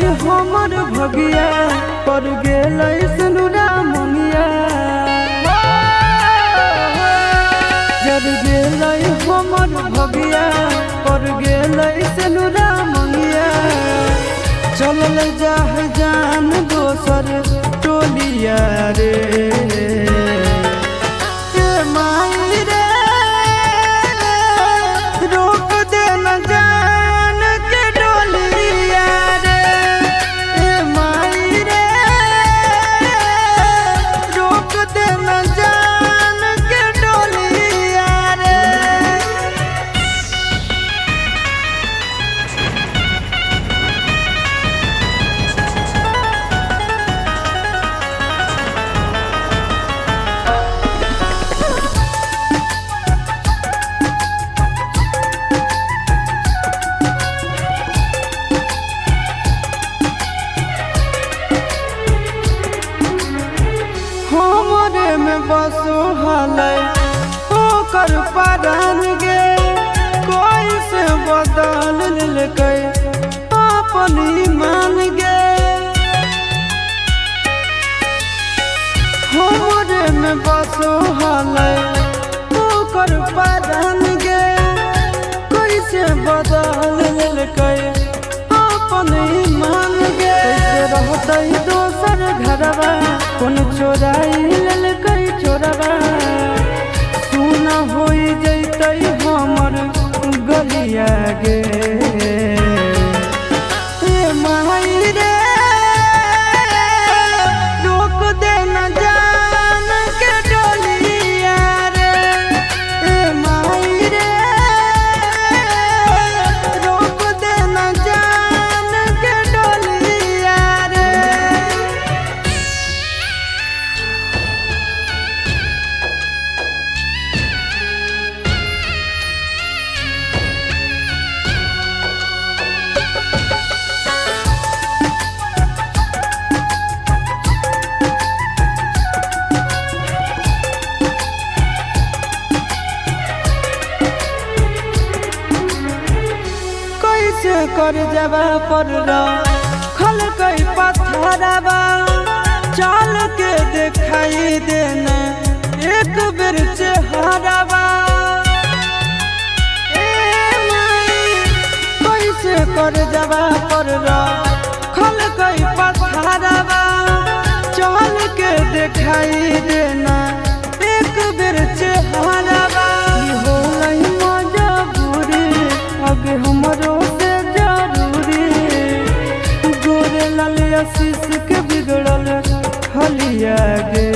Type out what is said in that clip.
हमर भगिया पर गेल सनुरा ममिया जब गेल हमर भगिया पर गेल सनुरा ममिया चलल जाह जान दोसर टोलिया रे हमरे में बसो हलै ओकर परान गे कोई से बदल लेकै अपन ईमान गे हमरे में बसो हलै ओकर परान गे कोई से बदल लेकै अपन ईमान गे रहतै दोसर घरवा कौन चोराई ललकै चोरवा सुना हो जैतै हमर गलिया गे माई रे रोक दे न जान के डोलिया रे माई रे रोक दे न जान के डोलिया रे कैसे कर जबा पर खल कई पत्थरवा चल के दिखाई देना एक बेर चेहरावा कैसे कर जबा पर खल कई पत्थरवा चल के दिखाई देना एक बेर चेहरावा हो मजबूरी आगे हमरो आशीष के बिगड़ल हलिया गे।